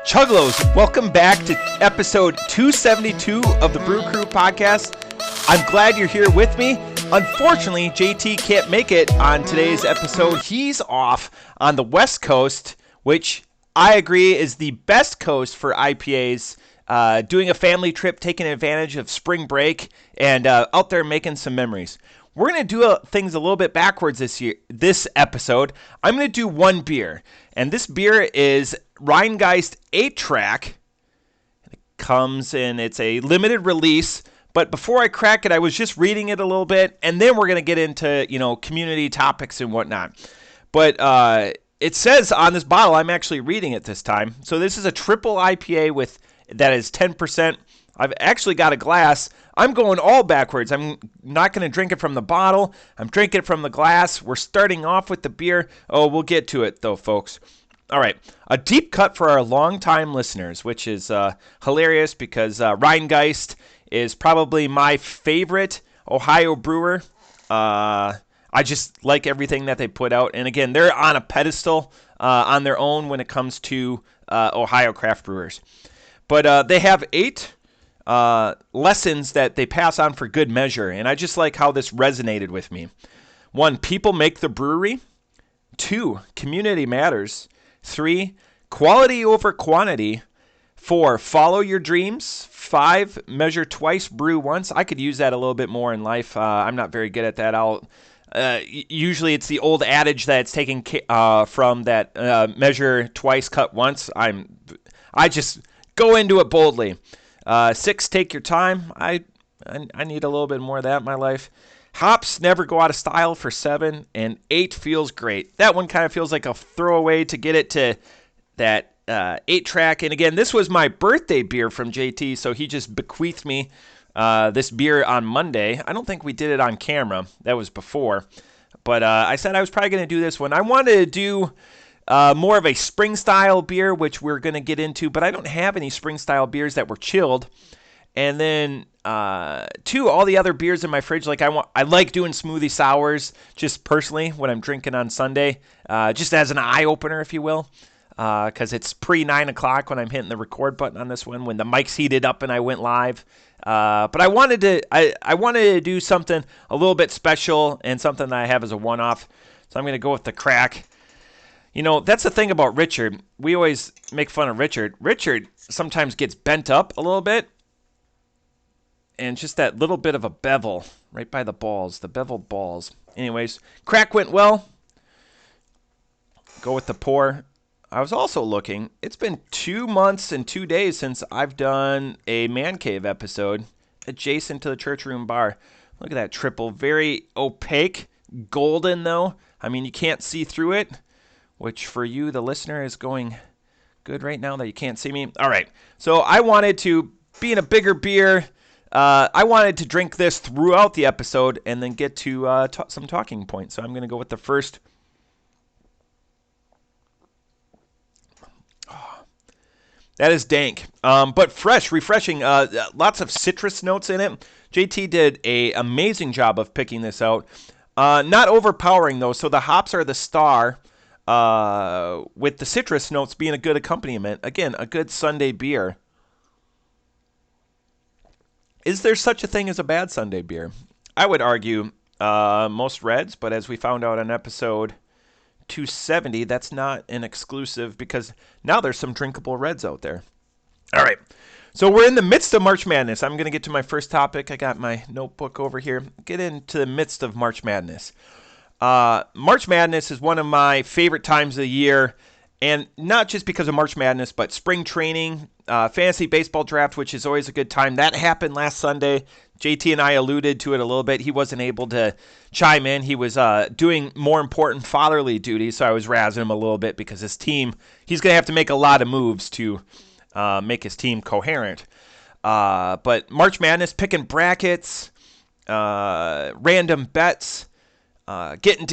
Chuggalos, welcome back to episode 272 of the Brew Crew podcast. I'm glad you're here with me. Unfortunately, JT can't make it on today's episode. He's off on the West Coast, which I agree is the best coast for IPAs, doing a family trip, taking advantage of spring break, and out there making some memories. We're going to do things a little bit backwards this episode. I'm going to do one beer, and this beer is Rhinegeist 8-track. It comes in, it's a limited release, but before I crack it, I was just reading it a little bit, and then we're going to get into, community topics and whatnot. But it says on this bottle, I'm actually reading it this time. So this is a triple IPA that is 10%. I've actually got a glass. I'm going all backwards. I'm not going to drink it from the bottle. I'm drinking it from the glass. We're starting off with the beer. Oh, we'll get to it, though, folks. All right. A deep cut for our longtime listeners, which is hilarious because Rhinegeist is probably my favorite Ohio brewer. I just like everything that they put out. And, again, they're on a pedestal on their own when it comes to Ohio craft brewers. But they have 8 lessons that they pass on for good measure, and I just like how this resonated with me. 1, people make the brewery. 2, community matters. 3, quality over quantity. 4, follow your dreams. 5, measure twice, brew once. I could use that a little bit more in life. I'm not very good at that. Usually it's the old adage that it's taken from that measure twice, cut once. I just go into it boldly. 6, take your time. I need a little bit more of that in my life. Hops never go out of style for 7, and 8 feels great. That one kind of feels like a throwaway to get it to that 8-track. And again, this was my birthday beer from JT, so he just bequeathed me this beer on Monday. I don't think we did it on camera. That was before. But I said I was probably going to do this one. I wanted to do more of a spring-style beer, which we're going to get into, but I don't have any spring-style beers that were chilled. And then, 2, all the other beers in my fridge, I like doing smoothie sours, just personally, when I'm drinking on Sunday, just as an eye-opener, if you will, because it's pre-9 o'clock when I'm hitting the record button on this one, when the mic's heated up and I went live. But I wanted to do something a little bit special and something that I have as a one-off, so I'm going to go with the crack. That's the thing about Richard. We always make fun of Richard. Richard sometimes gets bent up a little bit. And just that little bit of a bevel right by the balls, the beveled balls. Anyways, crack went well. Go with the pour. I was also looking. It's been 2 months and 2 days since I've done a Man Cave episode adjacent to the Church Room Bar. Look at that triple. Very opaque. Golden, though. I mean, you can't see through it. Which for you, the listener, is going good right now that you can't see me. All right. So I wanted to, being a bigger beer, I wanted to drink this throughout the episode and then get to some talking points. So I'm going to go with the first. Oh, that is dank, but fresh, refreshing. Lots of citrus notes in it. JT did an amazing job of picking this out. Not overpowering, though. So the hops are the star. With the citrus notes being a good accompaniment. Again, a good Sunday beer. Is there such a thing as a bad Sunday beer? I would argue most reds, but as we found out on episode 270, that's not an exclusive because now there's some drinkable reds out there. All right, so we're in the midst of March Madness. I'm going to get to my first topic. I got my notebook over here. Get into the midst of March Madness. March Madness is one of my favorite times of the year, and not just because of March Madness, but spring training, fantasy baseball draft, which is always a good time. That happened last Sunday. JT and I alluded to it a little bit. He wasn't able to chime in. He was doing more important fatherly duties, so I was razzing him a little bit because his team, he's going to have to make a lot of moves to make his team coherent. But March Madness, picking brackets, random bets, getting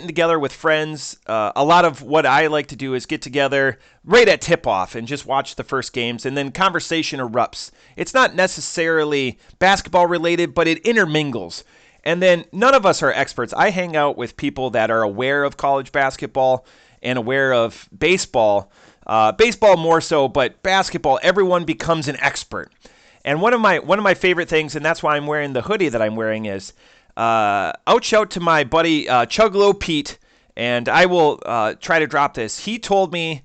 together with friends. A lot of what I like to do is get together right at tip-off and just watch the first games, and then conversation erupts. It's not necessarily basketball related, but it intermingles. And then none of us are experts. I hang out with people that are aware of college basketball and aware of baseball, Baseball more so, but basketball, everyone becomes an expert. And one of my favorite things, and that's why I'm wearing the hoodie that I'm wearing, is ouch out to my buddy Chuggalo Pete, and I will try to drop this. He told me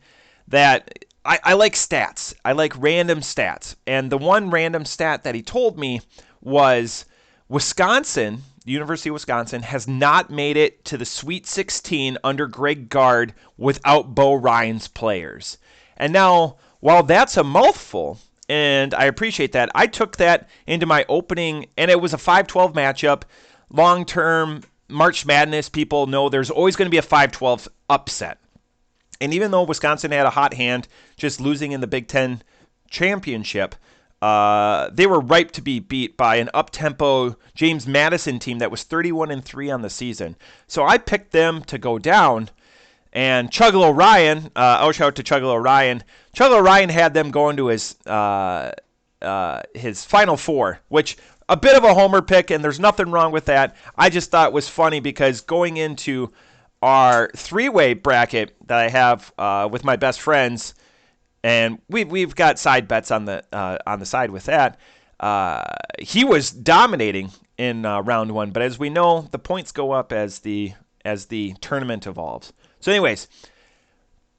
that I like stats. I like random stats. And the one random stat that he told me was Wisconsin, the University of Wisconsin, has not made it to the Sweet 16 under Greg Gard without Bo Ryan's players. And now, while that's a mouthful, and I appreciate that, I took that into my opening, and it was a 5-12 matchup. Long-term March Madness, people know there's always going to be a 5-12 upset. And even though Wisconsin had a hot hand, just losing in the Big Ten championship, they were ripe to be beat by an up-tempo James Madison team that was 31-3 on the season. So I picked them to go down. And Chuggalo Ryan, shout out to Chuggalo Ryan. Chuggalo Ryan had them going to his Final Four, which a bit of a homer pick, and there's nothing wrong with that. I just thought it was funny because going into our three-way bracket that I have with my best friends, and we've got side bets on the side with that. He was dominating in round one, but as we know, the points go up as the tournament evolves. So anyways,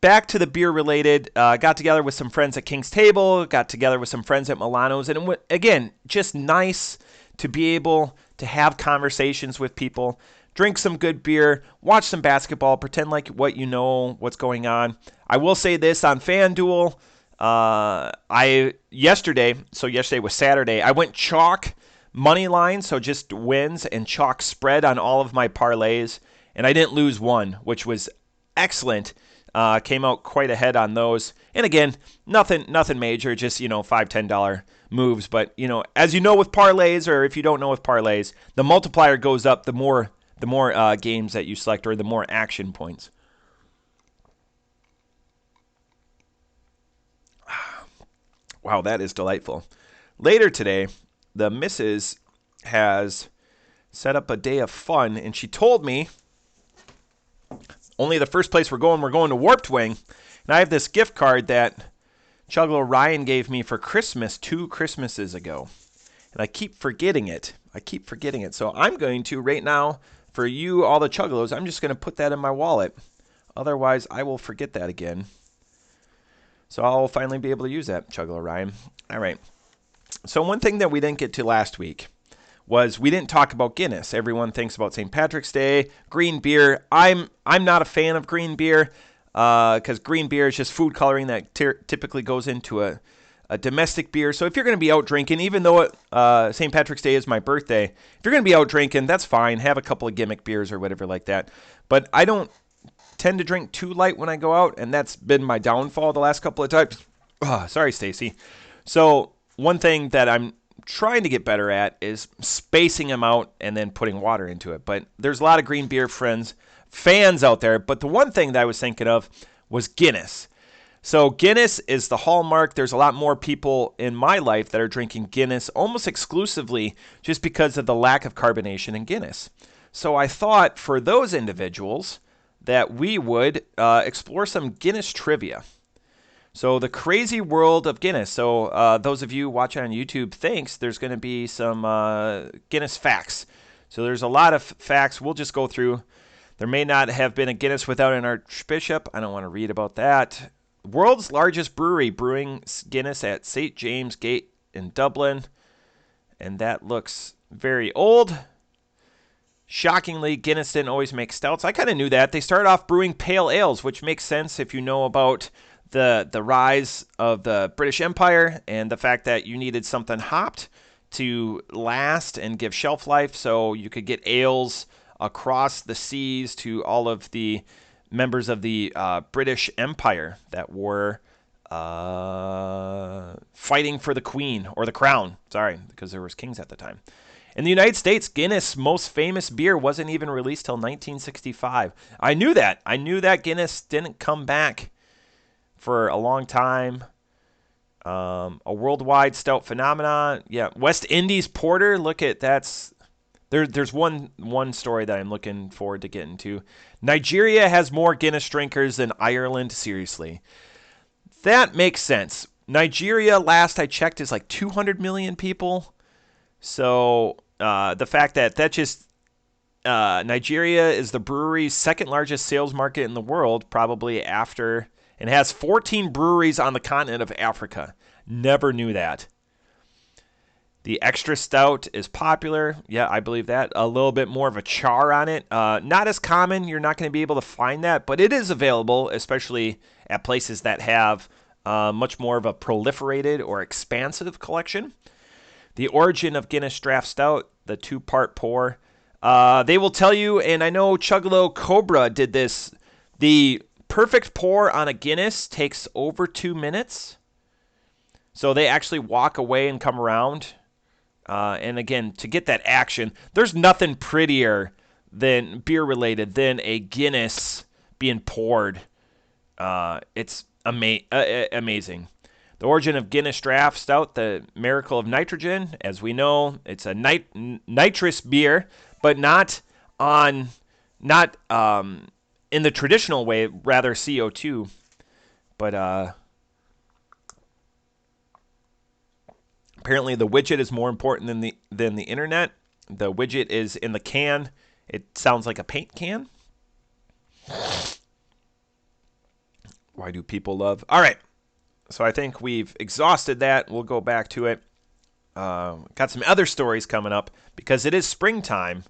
back to the beer-related, got together with some friends at King's Table, got together with some friends at Milano's, and again, just nice to be able to have conversations with people, drink some good beer, watch some basketball, pretend like what's going on. I will say this on FanDuel, yesterday was Saturday, I went chalk money line, so just wins, and chalk spread on all of my parlays, and I didn't lose one, which was excellent. Came out quite ahead on those. And again, nothing major, just, $5, $10 moves. But, as you know with parlays, or if you don't know with parlays, the multiplier goes up the more games that you select, or the more action points. Wow, that is delightful. Later today, the missus has set up a day of fun, and she told me only the first place we're going to Warped Wing. And I have this gift card that Chuggalo Ryan gave me for Christmas 2 Christmases ago. And I keep forgetting it. So I'm going to, right now, for you, all the Chuggalos, I'm just going to put that in my wallet. Otherwise, I will forget that again. So I'll finally be able to use that, Chuggalo Ryan. All right. So one thing that we didn't get to last week was we didn't talk about Guinness. Everyone thinks about St. Patrick's Day, green beer. I'm not a fan of green beer because green beer is just food coloring that typically goes into a domestic beer. So if you're going to be out drinking, even though St. Patrick's Day is my birthday, if you're going to be out drinking, that's fine. Have a couple of gimmick beers or whatever like that. But I don't tend to drink too light when I go out, and that's been my downfall the last couple of times. Sorry, Stacy. So one thing that I'm trying to get better at is spacing them out and then putting water into it. But there's a lot of green beer fans out there. But the one thing that I was thinking of was Guinness. So Guinness is the hallmark. There's a lot more people in my life that are drinking Guinness almost exclusively just because of the lack of carbonation in Guinness. So I thought for those individuals that we would explore some Guinness trivia. So the crazy world of Guinness. So those of you watching on YouTube, thanks. There's going to be some Guinness facts. So there's a lot of facts we'll just go through. There may not have been a Guinness without an Archbishop. I don't want to read about that. World's largest brewery brewing Guinness at St. James Gate in Dublin. And that looks very old. Shockingly, Guinness didn't always make stouts. I kind of knew that. They started off brewing pale ales, which makes sense if you know about the rise of the British Empire and the fact that you needed something hopped to last and give shelf life, so you could get ales across the seas to all of the members of the British Empire that were fighting for the Queen, or the Crown, because there was kings at the time. In the United States, Guinness' most famous beer wasn't even released till 1965. I knew that. I knew that Guinness didn't come back for a long time. A worldwide stout phenomenon. Yeah, West Indies Porter. Look at that's. There's one story that I'm looking forward to getting to. Nigeria has more Guinness drinkers than Ireland. Seriously. That makes sense. Nigeria, last I checked, is like 200 million people. So the fact that Nigeria is the brewery's second largest sales market in the world, probably after, and has 14 breweries on the continent of Africa. Never knew that. The extra stout is popular. Yeah, I believe that. A little bit more of a char on it. Not as common. You're not going to be able to find that, but it is available, especially at places that have much more of a proliferated or expansive collection. The origin of Guinness Draft Stout, the 2-part pour. They will tell you, and I know Chuggalo Cobra did this, the perfect pour on a Guinness takes over 2 minutes. So they actually walk away and come around. And again, to get that action, there's nothing prettier than beer-related than a Guinness being poured. It's amazing. The origin of Guinness Draft Stout, the miracle of nitrogen. As we know, it's a nitrous beer, but not in the traditional way, rather CO2. But apparently the widget is more important than the internet. The widget is in the can. It sounds like a paint can. Why do people love? All right. So I think we've exhausted that. We'll go back to it. Got some other stories coming up because it is springtime.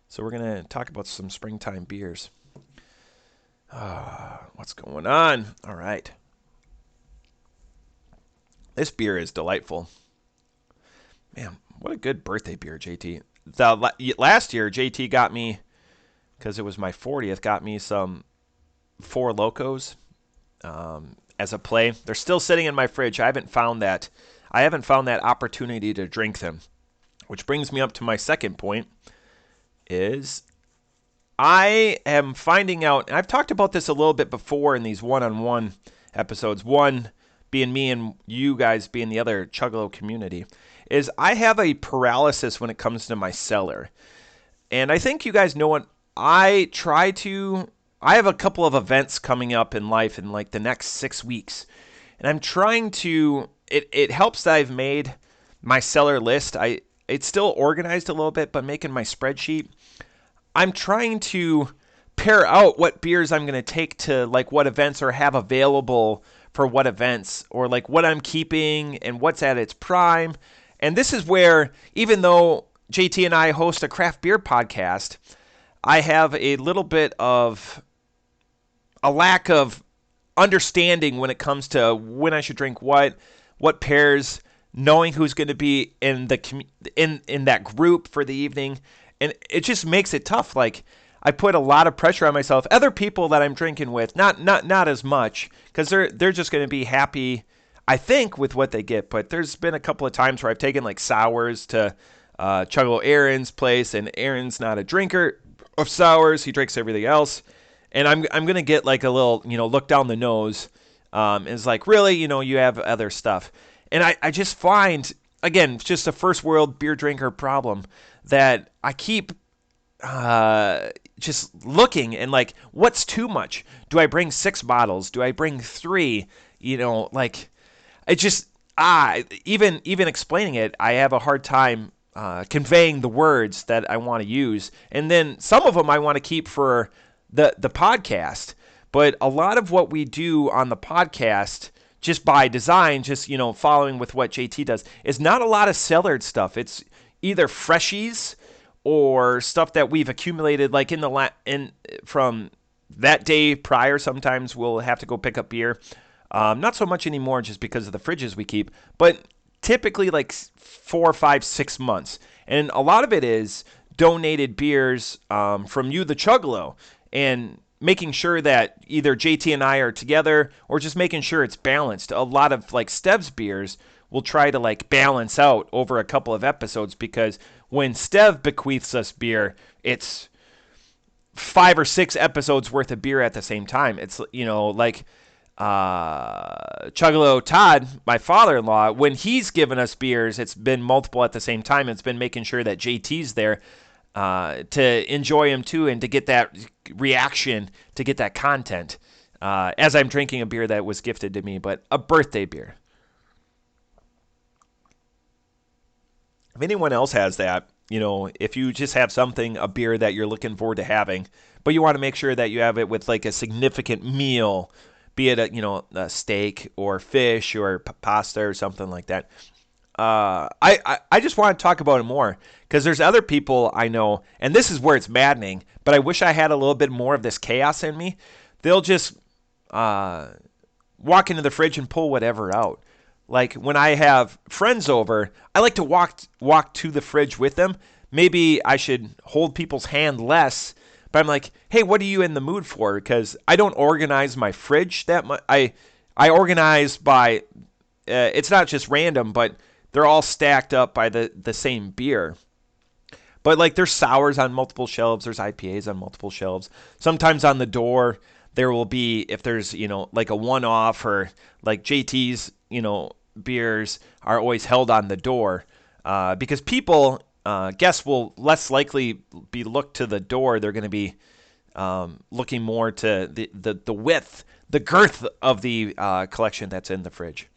So we're going to talk about some springtime beers. What's going on? All right. This beer is delightful. Man, what a good birthday beer, JT. Last year, JT got me, because it was my 40th, got me some Four Locos as a play. They're still sitting in my fridge. I haven't found that opportunity to drink them. Which brings me up to my second point, is I am finding out, and I've talked about this a little bit before in these one-on-one episodes, one being me and you guys being the other Chuggalo community, is I have a paralysis when it comes to my cellar. And I think you guys know what I have a couple of events coming up in life in like the next 6 weeks. And I'm trying to, it helps that I've made my cellar list. It's still organized a little bit, but making my spreadsheet, I'm trying to pair out what beers I'm going to take to like what events or have available for what events, or like what I'm keeping and what's at its prime. And this is where, even though JT and I host a craft beer podcast, I have a little bit of a lack of understanding when it comes to when I should drink what pairs, knowing who's going to be in that group for the evening. And it just makes it tough. Like, I put a lot of pressure on myself. Other people that I'm drinking with, not as much, because they're just going to be happy, I think, with what they get. But there's been a couple of times where I've taken like sours to Chuggalo Aaron's place, and Aaron's not a drinker of sours. He drinks everything else. And I'm going to get like a little, look down the nose. It's like, really, you have other stuff. And I just find, again, it's just a first world beer drinker problem that I keep just looking and like, what's too much? Do I bring 6 bottles? Do I bring 3? Like, it just, even explaining it, I have a hard time conveying the words that I want to use. And then some of them I want to keep for the podcast. But a lot of what we do on the podcast, just by design, just, following with what JT does, is not a lot of cellared stuff. It's either freshies or stuff that we've accumulated like from that day prior. Sometimes we'll have to go pick up beer. Not so much anymore just because of the fridges we keep, but typically like 4, 5, 6 months. And a lot of it is donated beers from you, the Chuggalo, and making sure that either JT and I are together or just making sure it's balanced. A lot of like Stev's beers will try to like balance out over a couple of episodes, because when Stev bequeaths us beer, it's 5 or 6 episodes worth of beer at the same time. It's, like Chuggalo Todd, my father-in-law, when he's given us beers, it's been multiple at the same time. It's been making sure that JT's there to enjoy him too, and to get that reaction, to get that content. as I'm drinking a beer that was gifted to me, but a birthday beer. If anyone else has that, if you just have a beer that you're looking forward to having, but you want to make sure that you have it with like a significant meal, be it a steak or fish or pasta or something like that. I just want to talk about it more because there's other people I know, and this is where it's maddening, but I wish I had a little bit more of this chaos in me. They'll just walk into the fridge and pull whatever out. Like when I have friends over, I like to walk to the fridge with them. Maybe I should hold people's hand less, but I'm like, hey, what are you in the mood for? Because I don't organize my fridge that much. I organize by, it's not just random, but they're all stacked up by the same beer. But like there's sours on multiple shelves, there's IPAs on multiple shelves. Sometimes on the door there will be, if there's, like a one-off or like JT's, beers are always held on the door because people, guests will less likely be looked to the door. They're going to be looking more to the width, the girth of the collection that's in the fridge.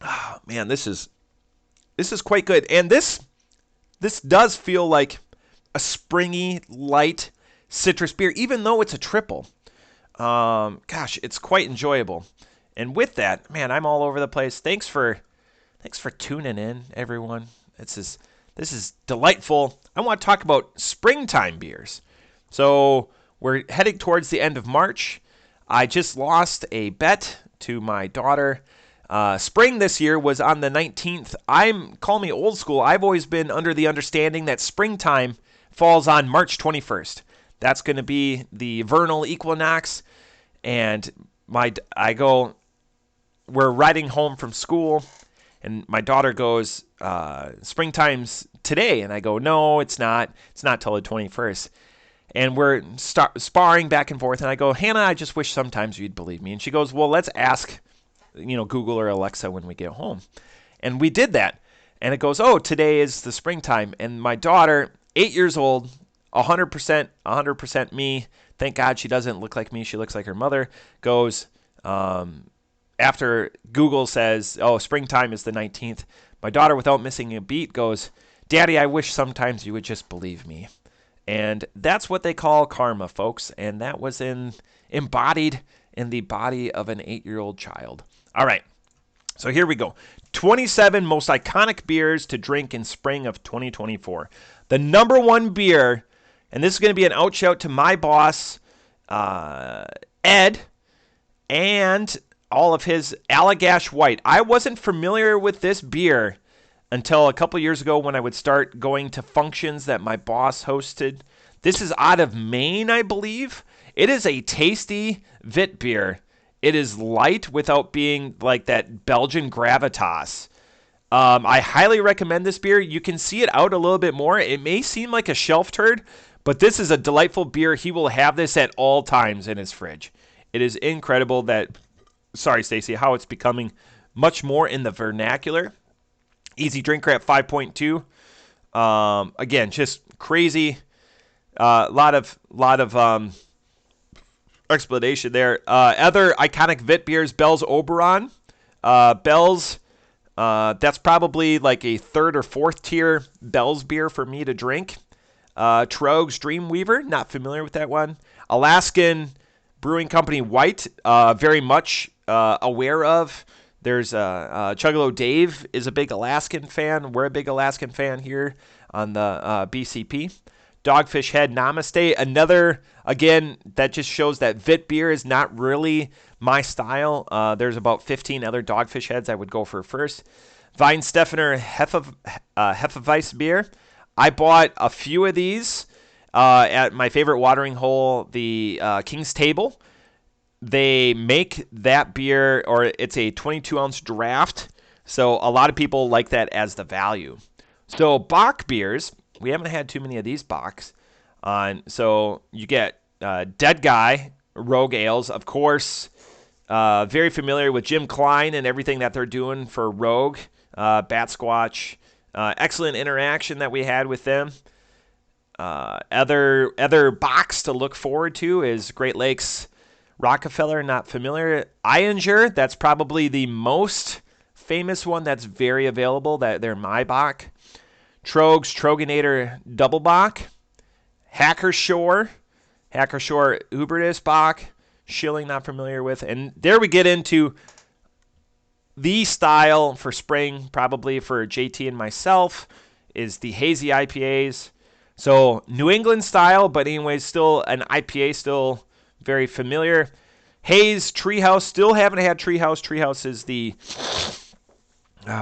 Oh, man, this is quite good. And this does feel like a springy, light citrus beer, even though it's a triple. Gosh, it's quite enjoyable. And with that, man, I'm all over the place. Thanks for tuning in, everyone. This is delightful. I want to talk about springtime beers. So we're heading towards the end of March. I just lost a bet to my daughter. Spring this year was on the 19th. Call me old school. I've always been under the understanding that springtime falls on March 21st. That's going to be the vernal equinox. And we're riding home from school, and my daughter goes, springtime's today. And I go, no, it's not. It's not till the 21st. And we're sparring back and forth. And I go, Hannah, I just wish sometimes you'd believe me. And she goes, well, let's ask, Google or Alexa when we get home. And we did that. And it goes, oh, today is the springtime. And my daughter, 8 years old, 100% me. Thank God she doesn't look like me. She looks like her mother. Goes, after Google says, oh, springtime is the 19th, my daughter, without missing a beat, goes, Daddy, I wish sometimes you would just believe me. And that's what they call karma, folks. And that was embodied in the body of an 8-year-old child. All right. So here we go. 27 most iconic beers to drink in spring of 2024. The number one beer, and this is going to be an out shout to my boss, Ed, and all of his Allagash White. I wasn't familiar with this beer until a couple years ago when I would start going to functions that my boss hosted. This is out of Maine, I believe. It is a tasty Vit beer. It is light without being like that Belgian gravitas. I highly recommend this beer. You can see it out a little bit more. It may seem like a shelf turd, but this is a delightful beer. He will have this at all times in his fridge. It is incredible sorry, Stacy, how it's becoming much more in the vernacular. Easy drinker at 5.2. Again, just crazy. Lot of explanation there. Other iconic Vit beers, Bell's Oberon. Bell's, that's probably like a third or fourth tier Bell's beer for me to drink. Trogue's Dreamweaver, not familiar with that one. Alaskan Brewing Company White, very much aware of. There's Chuggalo Dave is a big Alaskan fan. We're a big Alaskan fan here on the BCP. Dogfish Head Namaste, another, again, that just shows that Vit beer is not really my style. There's about 15 other Dogfish Heads I would go for first. Weinstefener Hefeweiss beer. I bought a few of these at my favorite watering hole, the King's Table. They make that beer, or it's a 22-ounce draft, so a lot of people like that as the value. So Bock beers, we haven't had too many of these Bocks on. So you get Dead Guy, Rogue Ales, of course. Very familiar with Jim Klein and everything that they're doing for Rogue, Bat Squatch. Excellent interaction that we had with them. Other box to look forward to is Great Lakes Rockefeller, not familiar. Iinger, that's probably the most famous one that's very available. They're my Bach. Trogs, Troganator Double Bach. Hackershore Hubertus Bach. Schilling, not familiar with. And there we get into the style for spring, probably for JT and myself, is the hazy IPAs. So New England style, but anyways, still an IPA, still very familiar. Haze, Treehouse, still haven't had Treehouse. Treehouse is the,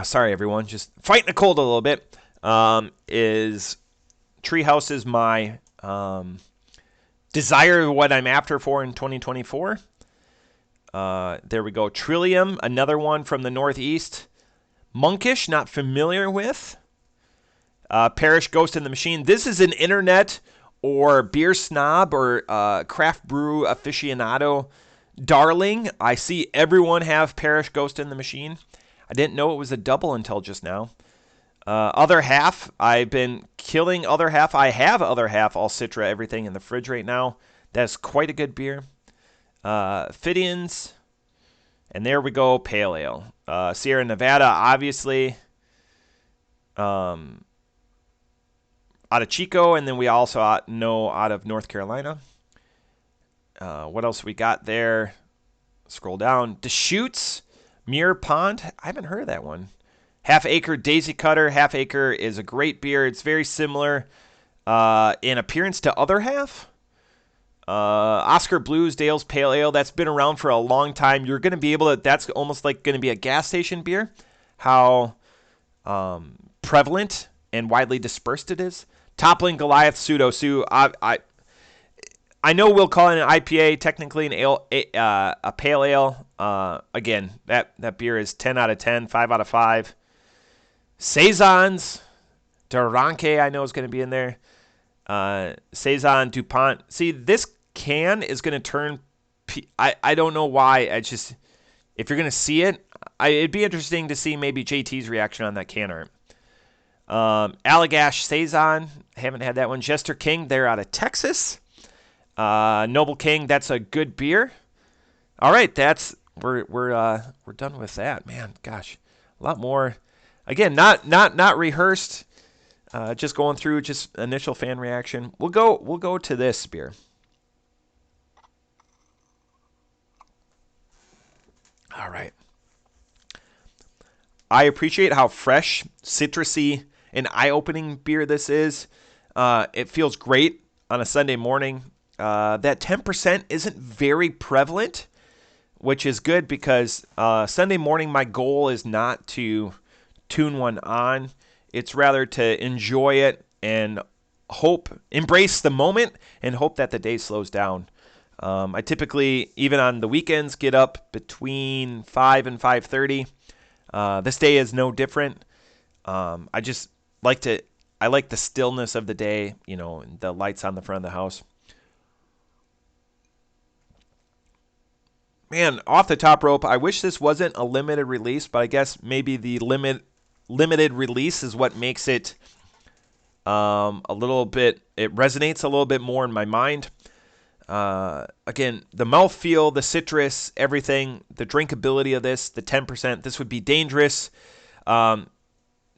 sorry everyone, just fighting a cold a little bit. Treehouse is my desire, what I'm after for in 2024. There we go. Trillium, another one from the Northeast. Monkish, not familiar with. Parish Ghost in the Machine. This is an internet or beer snob or craft brew aficionado darling. I see everyone have Parish Ghost in the Machine. I didn't know it was a double until just now. Other Half, I've been killing Other Half. I have Other Half, all Citra, everything in the fridge right now. That's quite a good beer. Fidians, and there we go, Pale Ale. Sierra Nevada, obviously, out of Chico, and then we also know out of North Carolina. What else we got there? Scroll down. Deschutes, Muir Pond. I haven't heard of that one. Half Acre Daisy Cutter. Half Acre is a great beer. It's very similar in appearance to Other Half. Oscar Blues Dale's Pale Ale. That's been around for a long time. You're going to be able to, that's almost like going to be a gas station beer. How prevalent and widely dispersed it is. Toppling Goliath Pseudo Sue. I know we'll call it an IPA, technically an ale, a pale ale. Again, that beer is 10 out of 10, 5 out of 5. Saisons, Duranque, I know is going to be in there. Saison DuPont. See, this can is going to turn. I don't know why. I just, if you're going to see it, it'd be interesting to see maybe JT's reaction on that can art. Allagash Saison, haven't had that one. Jester King, they're out of Texas. Noble King, that's a good beer. All right, we're done with that, man. Gosh, a lot more. Again, not rehearsed. Just going through just initial fan reaction. We'll go to this beer. All right. I appreciate how fresh, citrusy, and eye-opening beer this is. It feels great on a Sunday morning. That 10% isn't very prevalent, which is good because Sunday morning my goal is not to tune one on. It's rather to enjoy it and embrace the moment and hope that the day slows down. I typically, even on the weekends, get up between 5 and 5:30. This day is no different. I just like the stillness of the day, and the lights on the front of the house. Man, off the top rope, I wish this wasn't a limited release, but I guess maybe the limited release is what makes it a little bit, it resonates a little bit more in my mind. Again, the mouthfeel, the citrus, everything, the drinkability of this, the 10%, this would be dangerous.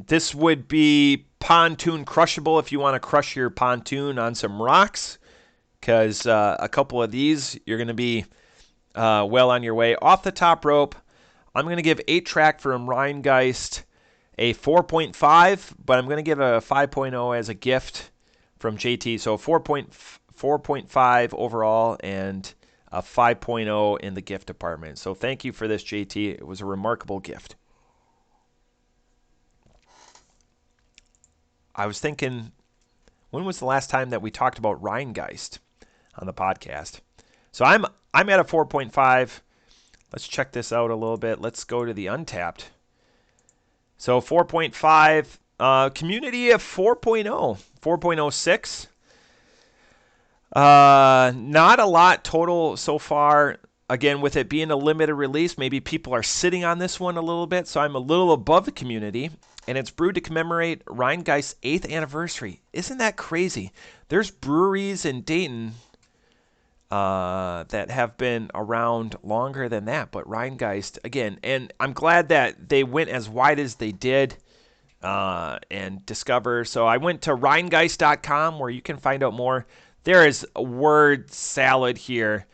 This would be pontoon crushable if you want to crush your pontoon on some rocks, because a couple of these, you're going to be well on your way. Off the top rope, I'm going to give 8-track from Rhinegeist a 4.5, but I'm going to give a 5.0 as a gift from JT. So 4.5 overall and a 5.0 in the gift department. So thank you for this, JT. It was a remarkable gift. I was thinking, when was the last time that we talked about Rhinegeist on the podcast? So I'm at a 4.5. Let's check this out a little bit. Let's go to the Untapped. So 4.5, community of 4.0, 4.06. Not a lot total so far. Again, with it being a limited release, maybe people are sitting on this one a little bit, so I'm a little above the community. and it's brewed to commemorate Rhinegeist's 8th anniversary. Isn't that crazy? There's breweries in Dayton that have been around longer than that, but Rhinegeist, again, and I'm glad that they went as wide as they did and discover. So I went to Rhinegeist.com where you can find out more. There is a word salad here,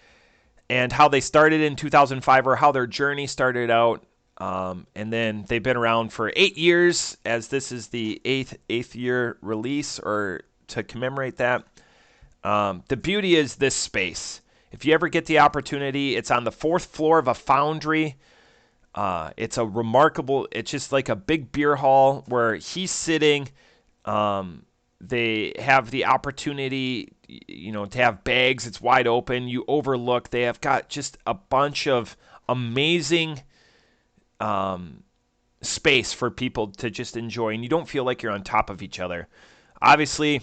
and how they started in 2005, or how their journey started out. And then they've been around for 8 years, as this is the eighth year release, or to commemorate that. The beauty is this space. If you ever get the opportunity, it's on the 4th floor of a foundry. It's a remarkable, it's just like a big beer hall where he's sitting. They have the opportunity, to have bags. It's wide open. You overlook. They have got just a bunch of amazing space for people to just enjoy, and you don't feel like you're on top of each other. Obviously,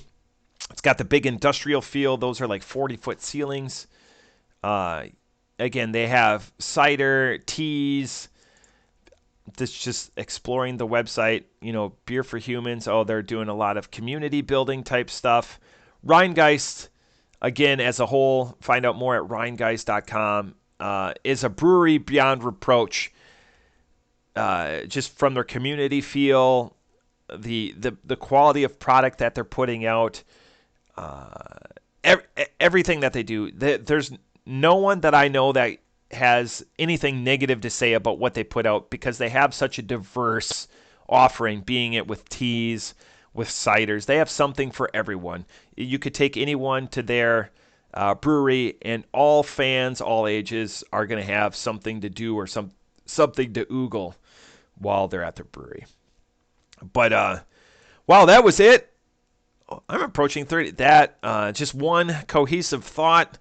it's got the big industrial feel. Those are like 40-foot ceilings. Again, they have cider, teas. This just exploring the website, Beer for Humans. Oh, they're doing a lot of community building type stuff. Rhinegeist, again, as a whole, find out more at Rhinegeist.com, is a brewery beyond reproach. Just from their community feel, the quality of product that they're putting out, everything that they do. There's no one that I know that has anything negative to say about what they put out, because they have such a diverse offering, being it with teas, with ciders. They have something for everyone. You could take anyone to their brewery, and all fans, all ages, are going to have something to do, or something to oogle while they're at their brewery. But wow, that was it. I'm approaching 30. That just one cohesive thought.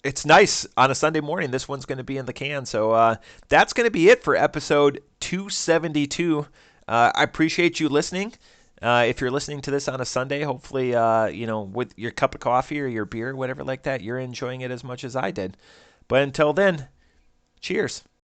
It's nice on a Sunday morning. This one's going to be in the can. So that's going to be it for episode 272. I appreciate you listening. If you're listening to this on a Sunday, hopefully, with your cup of coffee or your beer, whatever like that, you're enjoying it as much as I did. But until then, cheers.